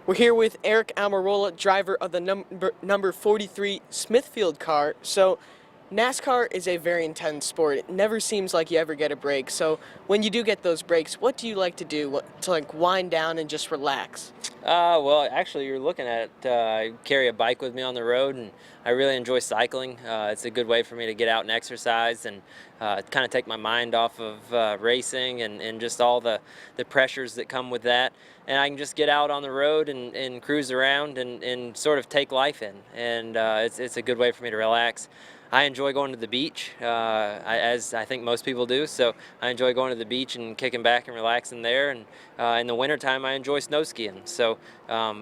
We're here with Eric Almirola, driver of the number 43 Smithfield car. So, NASCAR is a very intense sport. It never seems like you ever get a break. So, when you do get those breaks, what do you like to do to like wind down and just relax? Well, actually, you're looking at it. I carry a bike with me on the road, and I really enjoy cycling. It's a good way for me to get out and exercise and kind of take my mind off of racing and just all the pressures that come with that. And I can just get out on the road and cruise around and sort of take life in. And it's a good way for me to relax. I enjoy going to the beach, as I think most people do. So I enjoy going to the beach and kicking back and relaxing there. And in the wintertime, I enjoy snow skiing. So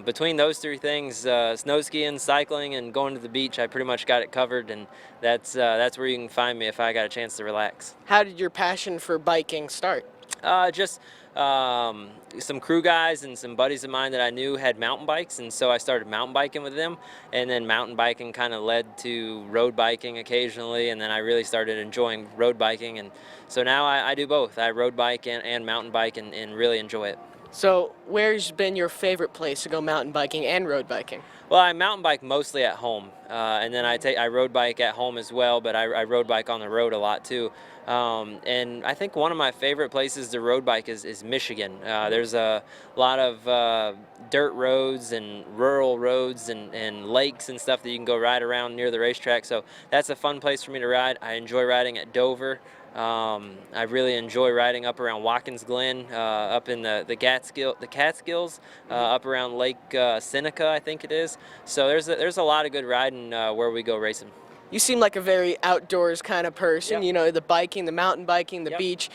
between those three things, snow skiing, cycling, and going to the beach, I pretty much got it covered. And that's where you can find me if I got a chance to relax. How did your passion for biking start? Just some crew guys and some buddies of mine that I knew had mountain bikes, and so I started mountain biking with them, and then mountain biking kind of led to road biking occasionally, and then I really started enjoying road biking, and so now I do both. I road bike and mountain bike and really enjoy it. So, where's been your favorite place to go mountain biking and road biking? Well, I mountain bike mostly at home, and then I road bike at home as well, but I road bike on the road a lot too. And I think one of my favorite places to road bike is Michigan. There's a lot of dirt roads and rural roads and lakes and stuff that you can go ride around near the racetrack, so that's a fun place for me to ride. I enjoy riding at Dover. I really enjoy riding up around Watkins Glen, up in the Catskills, up around Lake Seneca, I think it is. So there's a lot of good riding where we go racing. You seem like a very outdoors kind of person, Yep. you know, the biking, the mountain biking, the Yep. beach.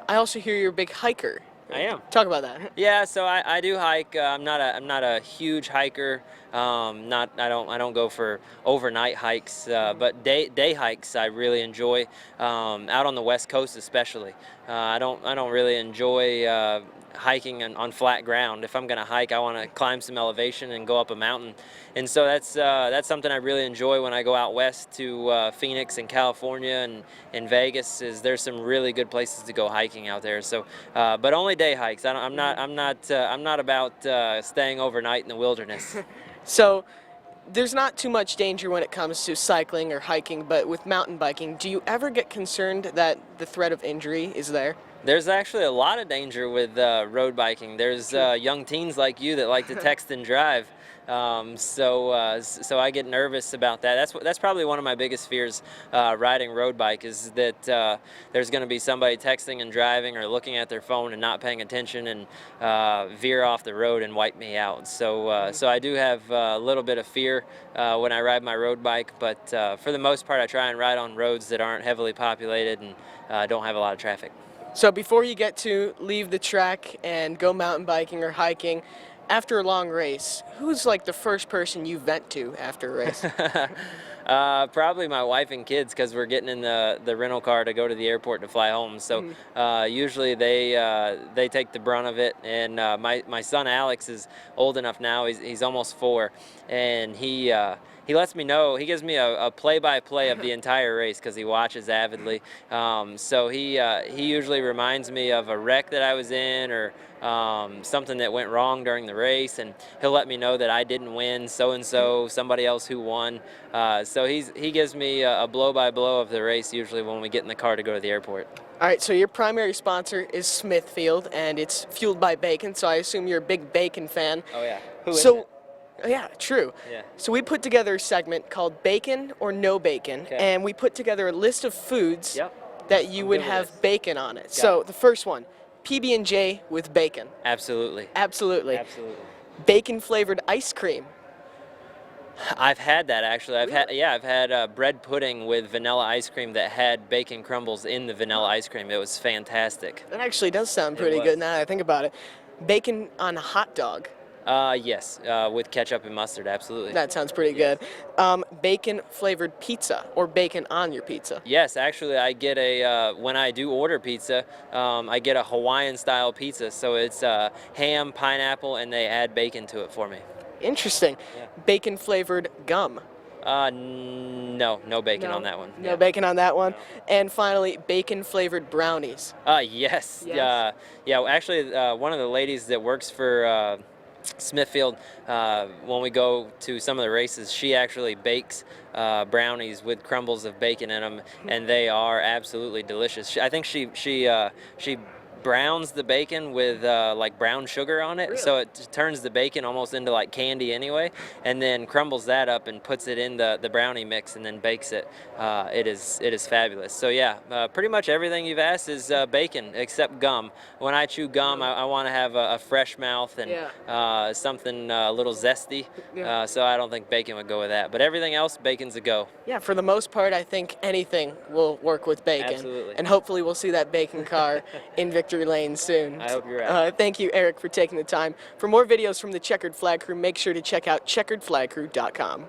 I also hear you're a big hiker. I am. Talk about that. Yeah, so I do hike. I'm not a huge hiker. I don't go for overnight hikes, but day hikes I really enjoy. Out on the West Coast especially. I don't really enjoy hiking on flat ground. If I'm going to hike, I want to climb some elevation and go up a mountain. And so that's something I really enjoy when I go out west to Phoenix and California and Vegas. There's some really good places to go hiking out there. So, but only day hikes. I'm not about staying overnight in the wilderness. So, there's not too much danger when it comes to cycling or hiking, but with mountain biking, do you ever get concerned that the threat of injury is there? There's actually a lot of danger with road biking. There's young teens like you that like to text and drive. So I get nervous about that. That's probably one of my biggest fears riding road bike is that there's going to be somebody texting and driving or looking at their phone and not paying attention and veer off the road and wipe me out. So I do have a little bit of fear when I ride my road bike, but for the most part I try and ride on roads that aren't heavily populated and don't have a lot of traffic. So before you get to leave the track and go mountain biking or hiking, after a long race, who's like the first person you vent to after a race? Probably my wife and kids, because we're getting in the rental car to go to the airport to fly home. So usually they take the brunt of it. And my son Alex is old enough now. He's almost 4, and he lets me know. He gives me a play-by-play of the entire race because he watches avidly. So he usually reminds me of a wreck that I was in or something that went wrong during the race, and he'll let me know that I didn't win, so-and-so, somebody else who won. So he gives me a blow-by-blow of the race usually when we get in the car to go to the airport. All right, so your primary sponsor is Smithfield, and it's fueled by bacon, so I assume you're a big bacon fan. Oh yeah. So, yeah, true. Yeah. So we put together a segment called Bacon or No Bacon, Okay. and we put together a list of foods Yep. that you I'm would good with have this. bacon on it. Got So it. the first one, PB&J with bacon. Absolutely. Absolutely. Absolutely. Bacon flavored ice cream. I've had that actually. I've had bread pudding with vanilla ice cream that had bacon crumbles in the vanilla ice cream. It was fantastic. That actually does sound It pretty was. good now that I think about it. Bacon on a hot dog. Yes, with ketchup and mustard, absolutely. That sounds pretty Yes. good. Bacon flavored pizza or bacon on your pizza. Yes, actually, I get when I do order pizza, I get a Hawaiian style pizza. So it's ham, pineapple, and they add bacon to it for me. Interesting. Yeah. Bacon flavored gum. No bacon on that one. No Yeah. bacon on that one. No. And finally, bacon flavored brownies. Yes. Yes. Yeah, actually, one of the ladies that works for Smithfield, when we go to some of the races, she actually bakes brownies with crumbles of bacon in them, and they are absolutely delicious. I think she browns the bacon with like brown sugar on it, Really? so it turns the bacon almost into like candy anyway, and then crumbles that up and puts it in the brownie mix and then bakes it. It is fabulous. So yeah, pretty much everything you've asked is bacon except gum. When I chew gum, I want to have a fresh mouth and something a little zesty. Yeah. So I don't think bacon would go with that. But everything else, bacon's a go. Yeah, for the most part, I think anything will work with bacon. Absolutely. And hopefully we'll see that bacon car in Victory Lane soon. I hope you're right. Thank you, Eric, for taking the time. For more videos from the Checkered Flag Crew, make sure to check out checkeredflagcrew.com.